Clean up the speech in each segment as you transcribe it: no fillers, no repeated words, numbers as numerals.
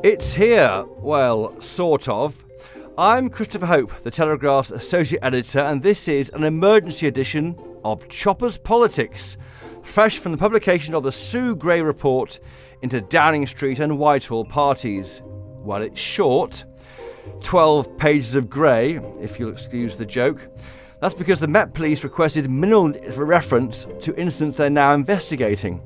It's here. Well, sort of. I'm Christopher Hope, the Telegraph's Associate Editor, and this is an emergency edition of Chopper's Politics, fresh from the publication of the Sue Gray report into Downing Street and Whitehall parties. Well, it's short. 12 pages of grey, if you'll excuse the joke. That's because the Met Police requested minimal reference to incidents they're now investigating.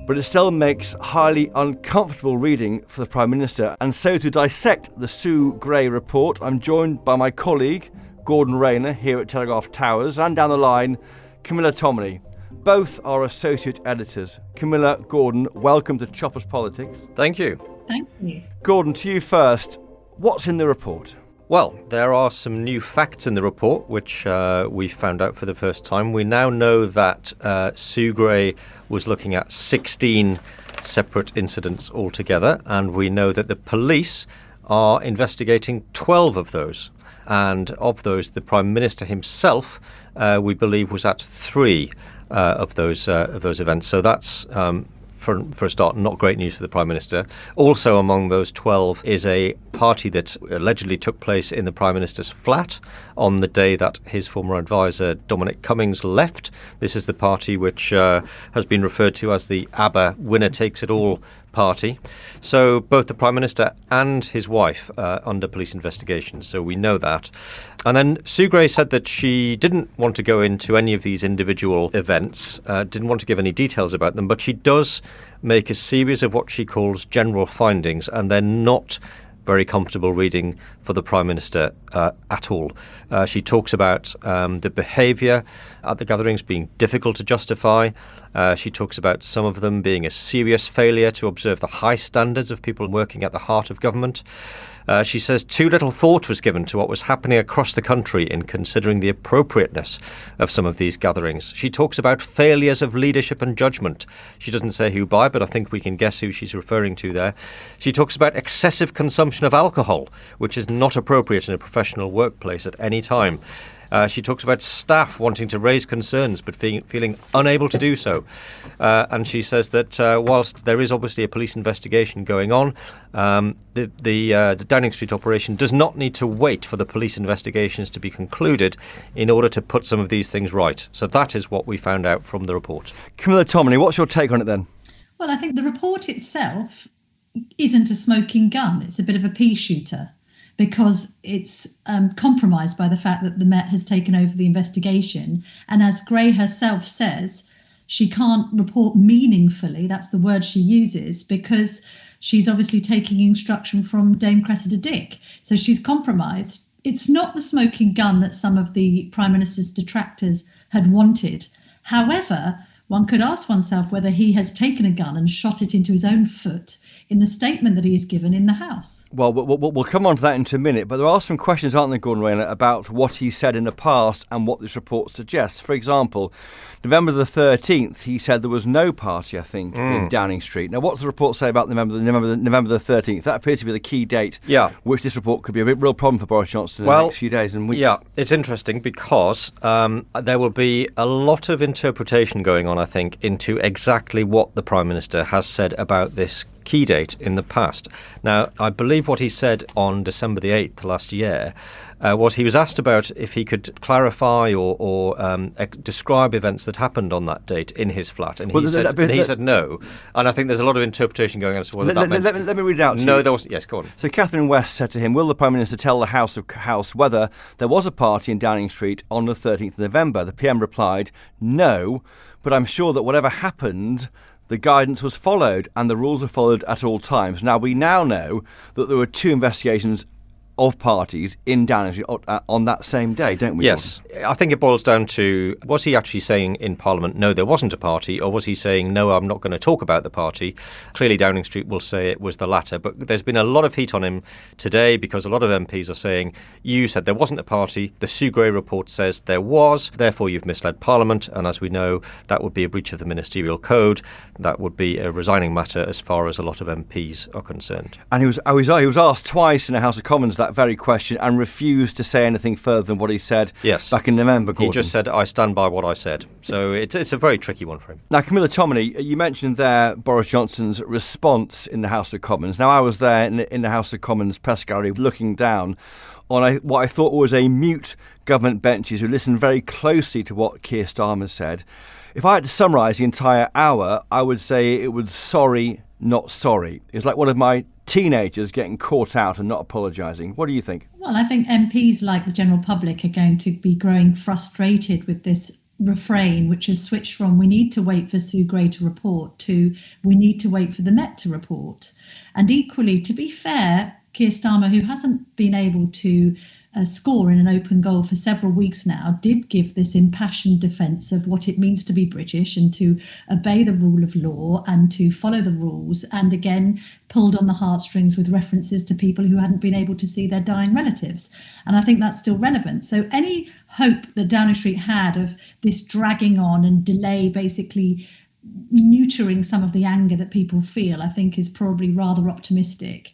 But it still makes highly uncomfortable reading for the Prime Minister. And so to dissect the Sue Gray report, I'm joined by my colleague, Gordon Rayner, here at Telegraph Towers, and down the line, Camilla Tominey. Both are associate editors. Camilla, Gordon, welcome to Chopper's Politics. Thank you. Thank you. Gordon, to you first. What's in the report? Well, there are some new facts in the report, which we found out for the first time. We now know that Sue Gray was looking at 16 separate incidents altogether, and we know that the police are investigating 12 of those. And of those, the Prime Minister himself, we believe, was at 3 of those events. So that's for a start, not great news for the Prime Minister. Also among those 12 is a party that allegedly took place in the Prime Minister's flat on the day that his former advisor Dominic Cummings left. This is the party which has been referred to as the ABBA winner takes it all party. So both the Prime Minister and his wife are under police investigation, so we know that. And then Sue Gray said that she didn't want to go into any of these individual events, didn't want to give any details about them, but she does make a series of what she calls general findings, and they're not very comfortable reading for the Prime Minister at all. She talks about the behaviour at the gatherings being difficult to justify. She talks about some of them being a serious failure to observe the high standards of people working at the heart of government. She says too little thought was given to what was happening across the country in considering the appropriateness of some of these gatherings. She talks about failures of leadership and judgment. She doesn't say who by, but I think we can guess who she's referring to there. She talks about excessive consumption of alcohol, which is not appropriate in a professional workplace at any time. She talks about staff wanting to raise concerns but feeling unable to do so. And she says that whilst there is obviously a police investigation going on, the Downing Street operation does not need to wait for the police investigations to be concluded in order to put some of these things right. So that is what we found out from the report. Camilla Tominey, what's your take on it then? Well, I think the report itself isn't a smoking gun. It's a bit of a pea shooter, because it's compromised by the fact that the Met has taken over the investigation. And as Gray herself says, she can't report meaningfully, that's the word she uses, because she's obviously taking instruction from Dame Cressida Dick. So she's compromised. It's not the smoking gun that some of the Prime Minister's detractors had wanted. However, one could ask oneself whether he has taken a gun and shot it into his own foot in the statement that he has given in the House. Well, we'll come on to that in a minute, but there are some questions, aren't there, Gordon Rayner, about what he said in the past and what this report suggests. For example, November the 13th, he said there was no party, I think, in Downing Street. Now, what does the report say about November the 13th? That appears to be the key date, which this report could be a real problem for Boris Johnson in the next few days and weeks. Yeah, it's interesting because there will be a lot of interpretation going on, I think, into exactly what the Prime Minister has said about this key date in the past. Now, I believe what he said on December the 8th last year was he was asked about if he could clarify or describe events that happened on that date in his flat. And he said no. And I think there's a lot of interpretation going on as to whether that meant... Let me read it out to you. No, there was... Yes, go on. So Catherine West said to him, will the Prime Minister tell the House whether there was a party in Downing Street on the 13th of November? The PM replied, no, but I'm sure that whatever happened, the guidance was followed and the rules were followed at all times. Now, we now know that there were 2 investigations of parties in Downing Street on that same day, don't we? Yes. I think it boils down to, was he actually saying in Parliament, no, there wasn't a party, or was he saying, no, I'm not going to talk about the party? Clearly, Downing Street will say it was the latter, but there's been a lot of heat on him today because a lot of MPs are saying, you said there wasn't a party, the Sue Gray report says there was, therefore you've misled Parliament, and as we know, that would be a breach of the ministerial code. That would be a resigning matter as far as a lot of MPs are concerned. And he was asked twice in the House of Commons that that very question and refused to say anything further than what he said back in November, Gordon. He just said, I stand by what I said. So it's a very tricky one for him. Now, Camilla, Tominey, you mentioned there Boris Johnson's response in the House of Commons. Now, I was there in the House of Commons press gallery looking down on what I thought was a mute government benches who listened very closely to what Keir Starmer said. If I had to summarise the entire hour, I would say it was sorry, not sorry. It's like one of my teenagers getting caught out and not apologising. What do you think? Well, I think MPs, like the general public, are going to be growing frustrated with this refrain, which has switched from we need to wait for Sue Gray to report to we need to wait for the Met to report. And equally, to be fair, Keir Starmer, who hasn't been able to score in an open goal for several weeks now, did give this impassioned defence of what it means to be British and to obey the rule of law and to follow the rules, and again pulled on the heartstrings with references to people who hadn't been able to see their dying relatives. And I think that's still relevant. So any hope that Downing Street had of this dragging on and delay basically neutering some of the anger that people feel, I think is probably rather optimistic.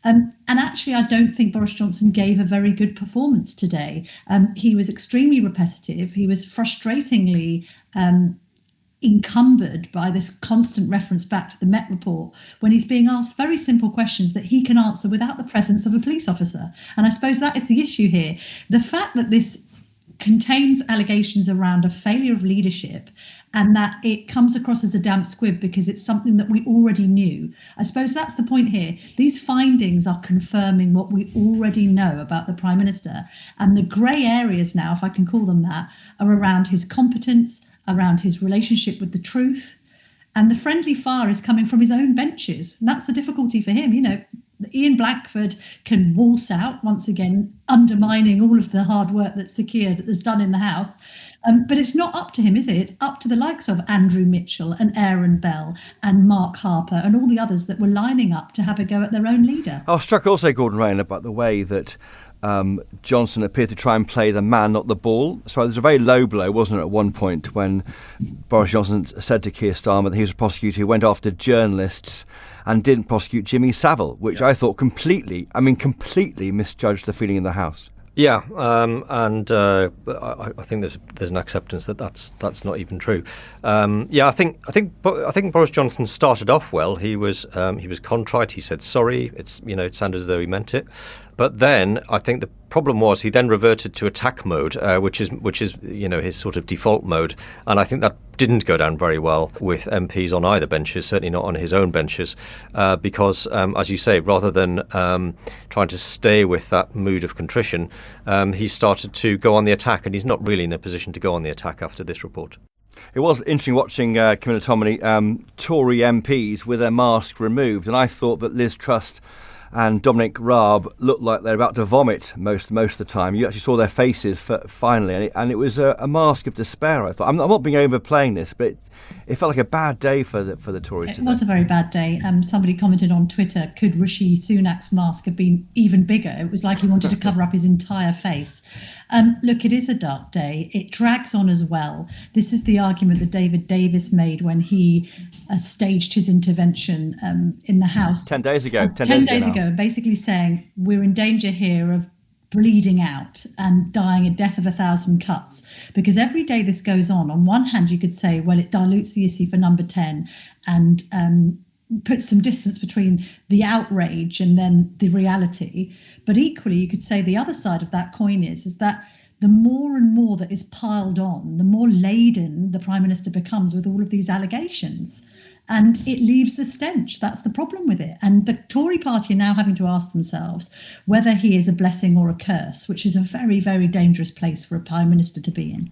And actually, I don't think Boris Johnson gave a very good performance today. He was extremely repetitive. He was frustratingly encumbered by this constant reference back to the Met report when he's being asked very simple questions that he can answer without the presence of a police officer. And I suppose that is the issue here. The fact that this contains allegations around a failure of leadership and that it comes across as a damp squib because it's something that we already knew. I suppose that's the point here. These findings are confirming what we already know about the Prime Minister. And the grey areas now, if I can call them that, are around his competence, around his relationship with the truth. And the friendly fire is coming from his own benches. And that's the difficulty for him. You know, Ian Blackford can waltz out once again, undermining all of the hard work that Sir Keir has done in the House. But it's not up to him, is it? It's up to the likes of Andrew Mitchell and Aaron Bell and Mark Harper and all the others that were lining up to have a go at their own leader. I was struck also, Gordon Rayner, about the way that Johnson appeared to try and play the man, not the ball. So there's a very low blow, wasn't it, at one point when Boris Johnson said to Keir Starmer that he was a prosecutor who went after journalists and didn't prosecute Jimmy Savile, which I thought completely misjudged the feeling in the House. Yeah, and I think there's an acceptance that that's not even true. I think Boris Johnson started off well. He was contrite. He said sorry. It sounded as though he meant it. But then I think the problem was he then reverted to attack mode, which is his sort of default mode, and I think that didn't go down very well with MPs on either benches, certainly not on his own benches, because as you say, rather than trying to stay with that mood of contrition, he started to go on the attack, and he's not really in a position to go on the attack after this report. It was interesting watching Camilla, Tominey, Tory MPs with their masks removed, and I thought that Liz Truss and Dominic Raab looked like they're about to vomit most of the time. You actually saw their faces finally, and it was a mask of despair, I thought. I'm not being overplaying this, but it felt like a bad day for the Tories today. It was a very bad day. Somebody commented on Twitter, could Rishi Sunak's mask have been even bigger? It was like he wanted to cover up his entire face. Look, it is a dark day. It drags on as well. This is the argument that David Davis made when he staged his intervention in the House 10 days ago. 10 days ago, basically saying we're in danger here of bleeding out and dying a death of 1,000 cuts, because every day this goes on one hand you could say, well, it dilutes the issue for number 10 and puts some distance between the outrage and then the reality, but equally you could say the other side of that coin is that the more and more that is piled on, the more laden the Prime Minister becomes with all of these allegations. And it leaves a stench. That's the problem with it. And the Tory party are now having to ask themselves whether he is a blessing or a curse, which is a very, very dangerous place for a Prime Minister to be in.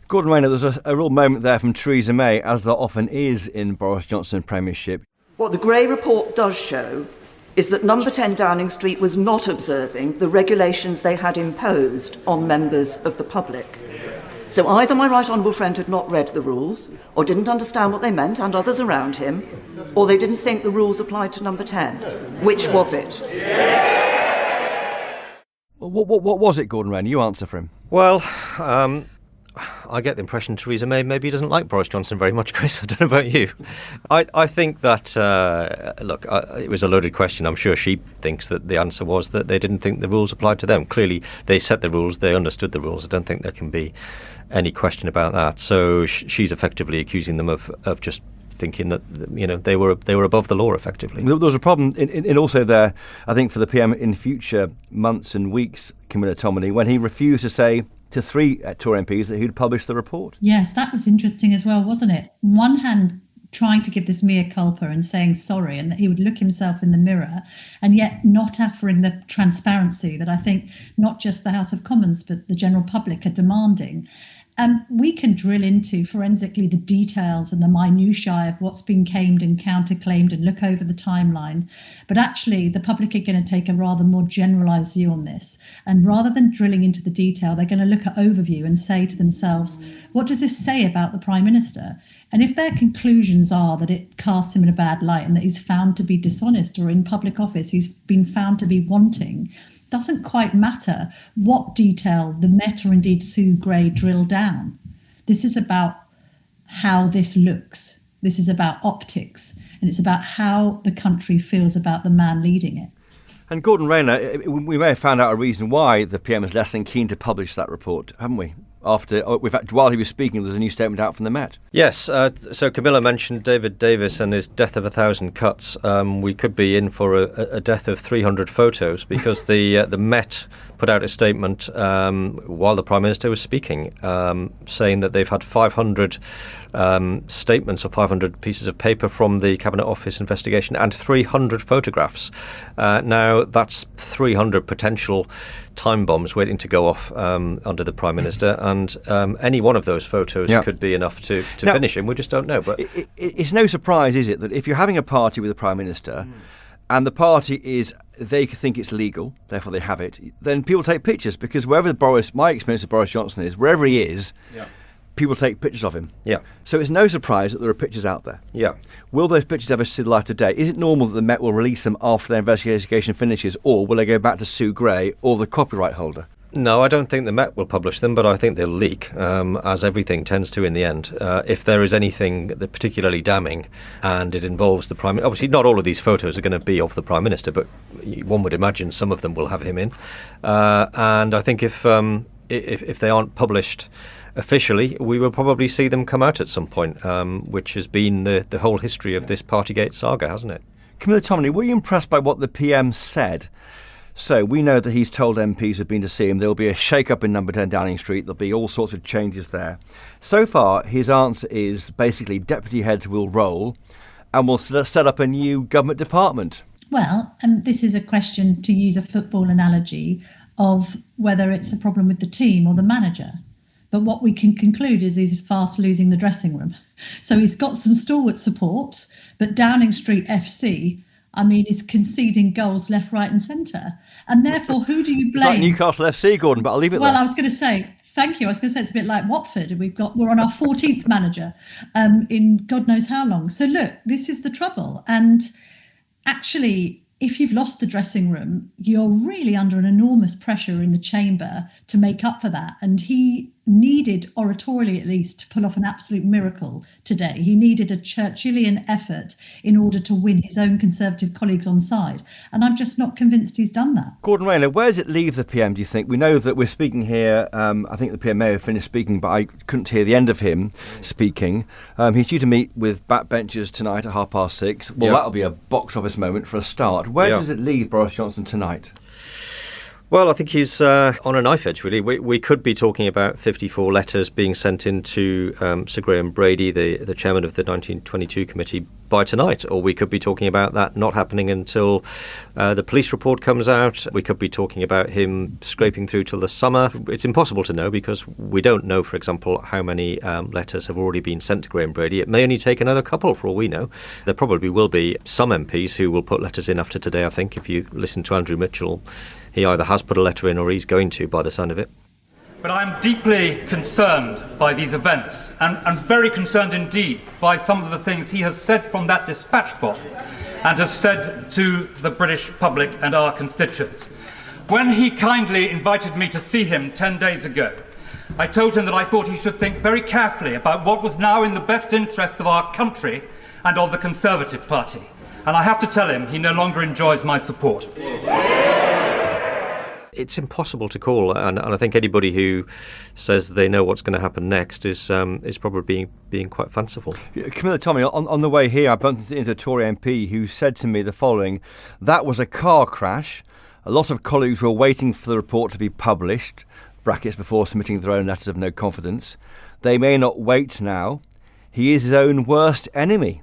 Gordon Rayner, there's a real moment there from Theresa May, as there often is in Boris Johnson premiership. What the Gray report does show is that number 10 Downing Street was not observing the regulations they had imposed on members of the public. So either my right honourable friend had not read the rules, or didn't understand what they meant, and others around him, or they didn't think the rules applied to number 10. Which was it? What was it, Gordon Rayner? You answer for him. Well, I get the impression Theresa May maybe doesn't like Boris Johnson very much, Chris. I don't know about you. I think that, look, it was a loaded question. I'm sure she thinks that the answer was that they didn't think the rules applied to them. Clearly, they set the rules, they understood the rules. I don't think there can be any question about that. So she's effectively accusing them of just thinking that, you know, they were above the law effectively. There was a problem in also there, I think, for the PM in future months and weeks, Camilla Tominey, when he refused to say to 3 Tory MPs that he'd publish the report. Yes, that was interesting as well, wasn't it? On one hand, trying to give this mea culpa and saying sorry, and that he would look himself in the mirror, and yet not offering the transparency that I think not just the House of Commons but the general public are demanding. We can drill into forensically the details and the minutiae of what's been claimed and counterclaimed and look over the timeline. But actually, the public are going to take a rather more generalised view on this. And rather than drilling into the detail, they're going to look at overview and say to themselves, what does this say about the Prime Minister? And if their conclusions are that it casts him in a bad light and that he's found to be dishonest, or in public office he's been found to be wanting, doesn't quite matter what detail the Met or indeed Sue Gray drill down. This is about how this looks. This is about optics, and it's about how the country feels about the man leading it. And Gordon Rayner, we may have found out a reason why the PM is less than keen to publish that report, haven't we? While he was speaking, there's a new statement out from the Met. Yes, so Camilla mentioned David Davis and his death of 1,000 cuts. We could be in for a death of 300 photos, because the Met put out a statement while the Prime Minister was speaking, saying that they've had 500 statements or 500 pieces of paper from the Cabinet Office investigation and 300 photographs. Now, that's 300 potential time bombs waiting to go off under the Prime Minister, and any one of those photos could be enough to finish him. We just don't know. But it's no surprise, is it, that if you're having a party with the Prime Minister and the party they think it's legal, therefore they have it, then people take pictures, because my experience of Boris Johnson is, wherever he is, people take pictures of him. Yeah. So it's no surprise that there are pictures out there. Yeah. Will those pictures ever see the light of day? Is it normal that the Met will release them after their investigation finishes, or will they go back to Sue Gray or the copyright holder? No, I don't think the Met will publish them, but I think they'll leak, as everything tends to in the end. If there is anything that particularly damning and it involves the Prime Minister, obviously not all of these photos are going to be of the Prime Minister, but one would imagine some of them will have him in. And I think if they aren't published officially, we will probably see them come out at some point, which has been the whole history of this Partygate saga, hasn't it? Camilla Tominey, were you impressed by what the PM said? So we know that he's told MPs who've been to see him there'll be a shake-up in number 10 Downing Street, there'll be all sorts of changes there. So far, his answer is basically deputy heads will roll and we'll set up a new government department. Well, this is a question, to use a football analogy, of whether it's a problem with the team or the manager. But what we can conclude is he's fast losing the dressing room. So he's got some stalwart support, but Downing Street FC, is conceding goals left, right and centre. And therefore, who do you blame? It's like Newcastle FC, Gordon, but I'll leave it there. Well, I was going to say, thank you. I was going to say it's a bit like Watford. We're on our 14th manager in God knows how long. So look, this is the trouble. And actually, if you've lost the dressing room, you're really under an enormous pressure in the chamber to make up for that. And he needed, oratorially at least, to pull off an absolute miracle today. He needed a Churchillian effort in order to win his own Conservative colleagues on side. And I'm just not convinced he's done that. Gordon Rayner, where does it leave the PM, do you think? We know that we're speaking here, I think the PM may have finished speaking, but I couldn't hear the end of him speaking. He's due to meet with backbenchers tonight at 6:30. Well, that'll be a box office moment for a start. Where does it leave Boris Johnson tonight? Well, I think he's on a knife edge, really. We could be talking about 54 letters being sent in to Sir Graham Brady, the chairman of the 1922 committee, by tonight. Or we could be talking about that not happening until the police report comes out. We could be talking about him scraping through till the summer. It's impossible to know, because we don't know, for example, how many letters have already been sent to Graham Brady. It may only take another couple, for all we know. There probably will be some MPs who will put letters in after today, I think. If you listen to Andrew Mitchell, he either has put a letter in or he's going to, by the sound of it. But I'm deeply concerned by these events, and very concerned indeed by some of the things he has said from that dispatch box and has said to the British public and our constituents. When he kindly invited me to see him 10 days ago, I told him that I thought he should think very carefully about what was now in the best interests of our country and of the Conservative Party. And I have to tell him he no longer enjoys my support. It's impossible to call, and I think anybody who says they know what's going to happen next is probably being quite fanciful. Camilla, Tommy, on the way here, I bumped into a Tory MP who said to me the following: "That was a car crash. A lot of colleagues were waiting for the report to be published, brackets before submitting their own letters of no confidence. They may not wait now. He is his own worst enemy."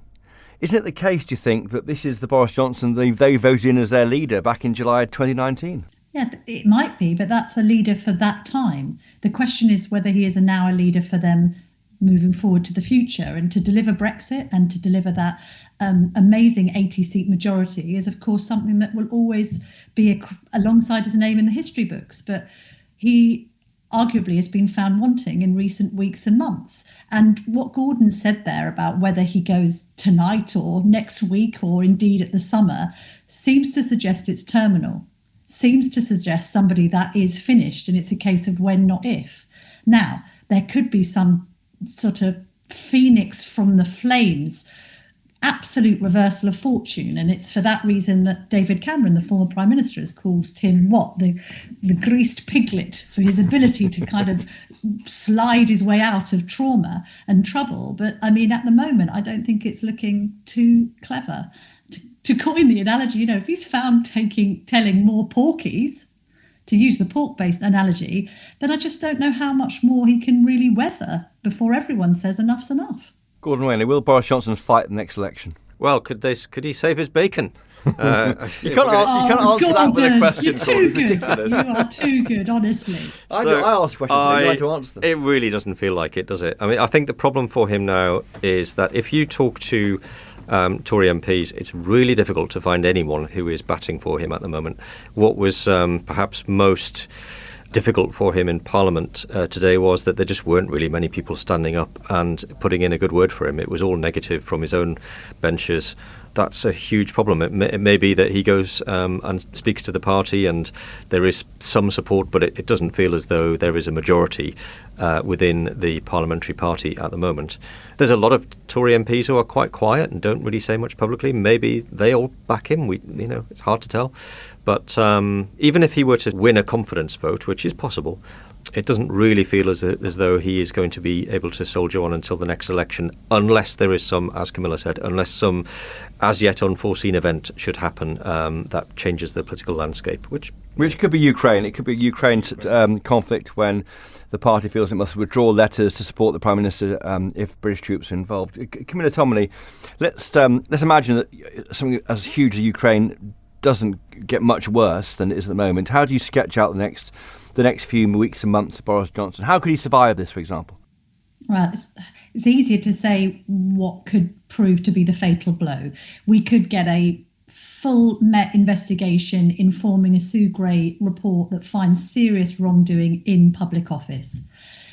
Isn't it the case, do you think, that this is the Boris Johnson they voted in as their leader back in July 2019? Yeah, it might be, but that's a leader for that time. The question is whether he is now a leader for them moving forward to the future, and to deliver Brexit and to deliver that amazing 80-seat majority is, of course, something that will always be alongside his name in the history books. But he arguably has been found wanting in recent weeks and months. And what Gordon said there about whether he goes tonight or next week or indeed at the summer seems to suggest it's terminal. Seems to suggest somebody that is finished, and it's a case of when, not if. Now, there could be some sort of phoenix from the flames, absolute reversal of fortune, and it's for that reason that David Cameron, the former Prime Minister, has called him the greased piglet for his ability to kind of slide his way out of trauma and trouble. But I mean, at the moment, I don't think it's looking too clever. To coin the analogy, if he's found telling more porkies, to use the pork-based analogy, then I just don't know how much more he can really weather before everyone says enough's enough. Gordon Rayner, will Boris Johnson fight the next election? Well, could he save his bacon? You can't answer that with a question. You're too good. Ridiculous. You are too good, honestly. I ask questions, and you like to answer them. It really doesn't feel like it, does it? I mean, I think the problem for him now is that if you talk to Tory MPs, it's really difficult to find anyone who is batting for him at the moment. What was perhaps most difficult for him in Parliament today was that there just weren't really many people standing up and putting in a good word for him. It was all negative from his own benches. That's a huge problem. It may be that he goes and speaks to the party and there is some support, but it doesn't feel as though there is a majority within the parliamentary party at the moment. There's a lot of Tory MPs who are quite quiet and don't really say much publicly. Maybe they all back him. It's hard to tell. But even if he were to win a confidence vote, which is possible, it doesn't really feel as though he is going to be able to soldier on until the next election, unless there is some, as Camilla said, unless some as yet unforeseen event should happen that changes the political landscape, which could be Ukraine. It could be a Ukraine conflict when the party feels it must withdraw letters to support the Prime Minister if British troops are involved. Camilla, Tominey, let's imagine that something as huge as Ukraine doesn't get much worse than it is at the moment. How do you sketch out the next few weeks and months of Boris Johnson? How could he survive this, for example? Well, it's easier to say what could prove to be the fatal blow. We could get a full Met investigation informing a Sue Gray report that finds serious wrongdoing in public office.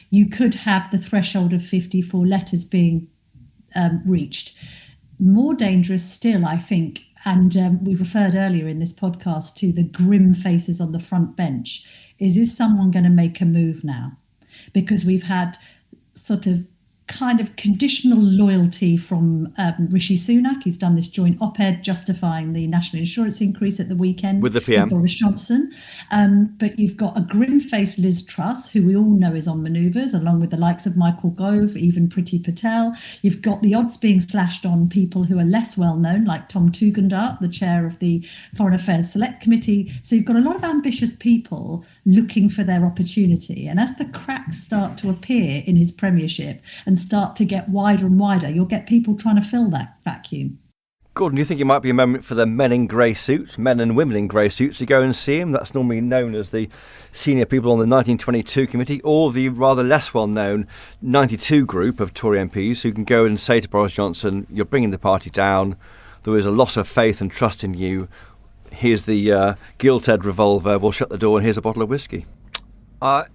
You could have the threshold of 54 letters being reached. More dangerous still, I think, and we referred earlier in this podcast to the grim faces on the front bench, is someone going to make a move now? Because we've had sort of kind of conditional loyalty from Rishi Sunak. He's done this joint op-ed justifying the national insurance increase at the weekend with the PM, with Boris Johnson. But you've got a grim-faced Liz Truss, who we all know is on manoeuvres, along with the likes of Michael Gove, even Priti Patel. You've got the odds being slashed on people who are less well-known, like Tom Tugendhat, the chair of the Foreign Affairs Select Committee. So you've got a lot of ambitious people looking for their opportunity. And as the cracks start to appear in his premiership and start to get wider and wider, you'll get people trying to fill that vacuum. Gordon, do you think it might be a moment for the men in grey suits, men and women in grey suits, to go and see him? That's normally known as the senior people on the 1922 committee, or the rather less well-known 92 group of Tory MPs who can go and say to Boris Johnson, you're bringing the party down, there is a loss of faith and trust in you, here's the gilt-edged revolver, we'll shut the door, and here's a bottle of whiskey.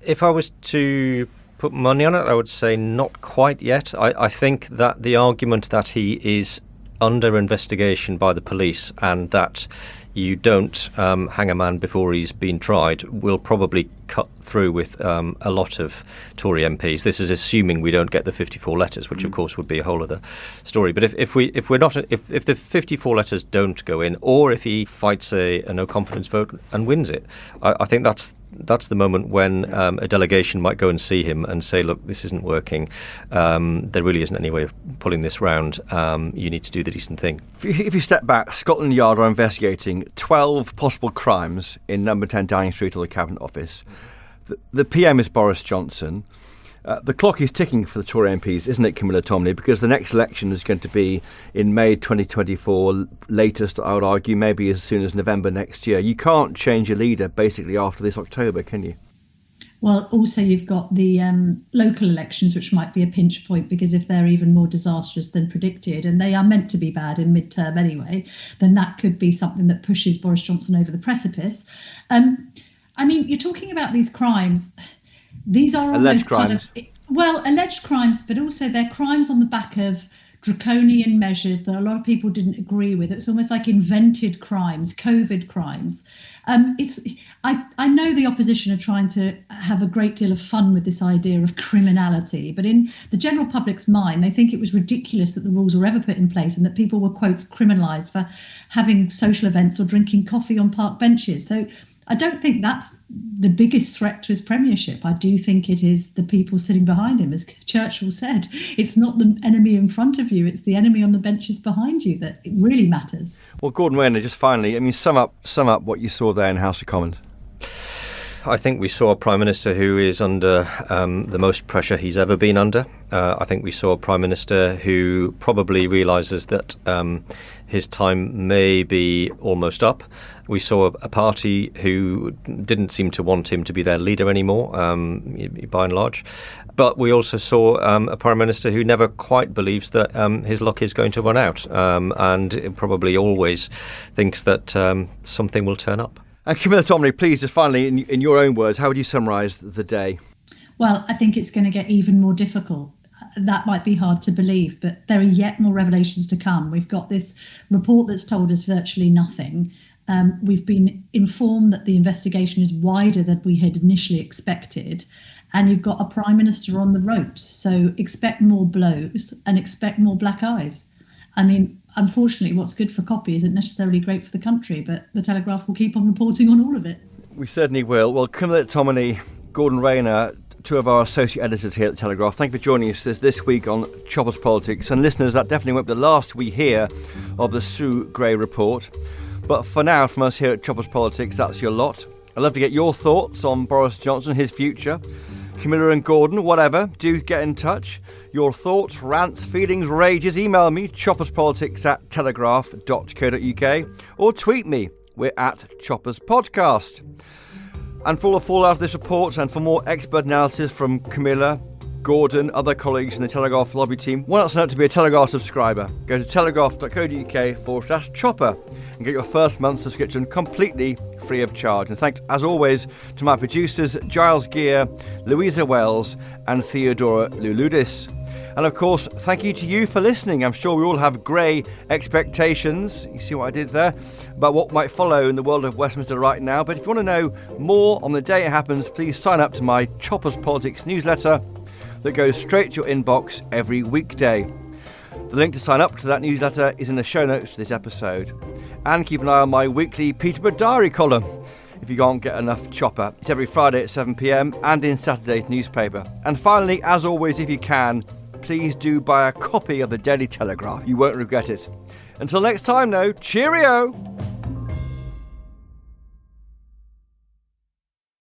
If I was to put money on it, I would say not quite yet. I think that the argument that he is under investigation by the police and that you don't hang a man before he's been tried will probably cut through with a lot of Tory MPs. This is assuming we don't get the 54 letters, which of course would be a whole other story. But if the 54 letters don't go in, or if he fights a no confidence vote and wins it, I think that's the moment when a delegation might go and see him and say, look, this isn't working. There really isn't any way of pulling this round. You need to do the decent thing. If you step back, Scotland Yard are investigating 12 possible crimes in number 10 Downing Street or the Cabinet Office. The PM is Boris Johnson. The clock is ticking for the Tory MPs, isn't it, Camilla Tominey? Because the next election is going to be in May 2024, latest, I would argue, maybe as soon as November next year. You can't change your leader basically after this October, can you? Well, also you've got the local elections, which might be a pinch point, because if they're even more disastrous than predicted, and they are meant to be bad in midterm anyway, then that could be something that pushes Boris Johnson over the precipice. I mean, you're talking about these crimes. These are almost alleged crimes, but also they're crimes on the back of draconian measures that a lot of people didn't agree with. It's almost like invented crimes, COVID crimes. I know the opposition are trying to have a great deal of fun with this idea of criminality, but in the general public's mind, they think it was ridiculous that the rules were ever put in place and that people were, quotes, criminalised for having social events or drinking coffee on park benches. So I don't think that's the biggest threat to his premiership. I do think it is the people sitting behind him. As Churchill said, it's not the enemy in front of you, it's the enemy on the benches behind you that it really matters. Well, Gordon Rayner, just finally, I mean, sum up what you saw there in House of Commons. I think we saw a Prime Minister who is under the most pressure he's ever been under. I think we saw a Prime Minister who probably realises that his time may be almost up. We saw a party who didn't seem to want him to be their leader anymore, by and large. But we also saw a Prime Minister who never quite believes that his luck is going to run out, and probably always thinks that something will turn up. And Camilla Tominey, please, just finally, in your own words, how would you summarise the day? Well, I think it's going to get even more difficult. That might be hard to believe, but there are yet more revelations to come. We've got this report that's told us virtually nothing. We've been informed that the investigation is wider than we had initially expected. And you've got a Prime Minister on the ropes. So expect more blows and expect more black eyes. I mean, unfortunately, what's good for copy isn't necessarily great for the country, but the Telegraph will keep on reporting on all of it. We certainly will. Well, Camilla Tominey, Gordon Rayner, two of our associate editors here at the Telegraph, thank you for joining us this week on Choppers Politics. And listeners, that definitely won't be the last we hear of the Sue Gray report. But for now, from us here at Choppers Politics, that's your lot. I'd love to get your thoughts on Boris Johnson, his future. Camilla and Gordon, whatever, do get in touch. Your thoughts, rants, feelings, rages, email me, chopperspolitics@telegraph.co.uk, or tweet me. We're at Choppers Podcast. And for all the fallout of this report and for more expert analysis from Camilla, Gordon, other colleagues in the Telegraph lobby team, why not sign up to be a Telegraph subscriber? Go to telegraph.co.uk/chopper and get your first month subscription completely free of charge. And thanks, as always, to my producers, Giles Gear, Louisa Wells and Theodora Luludis. And of course, thank you to you for listening. I'm sure we all have grey expectations, you see what I did there, about what might follow in the world of Westminster right now. But if you want to know more on the day it happens, please sign up to my Choppers Politics newsletter that goes straight to your inbox every weekday. The link to sign up to that newsletter is in the show notes for this episode. And keep an eye on my weekly Peterborough Diary column if you can't get enough Chopper. It's every Friday at 7 p.m. and in Saturday's newspaper. And finally, as always, if you can, please do buy a copy of the Daily Telegraph. You won't regret it. Until next time, though, cheerio!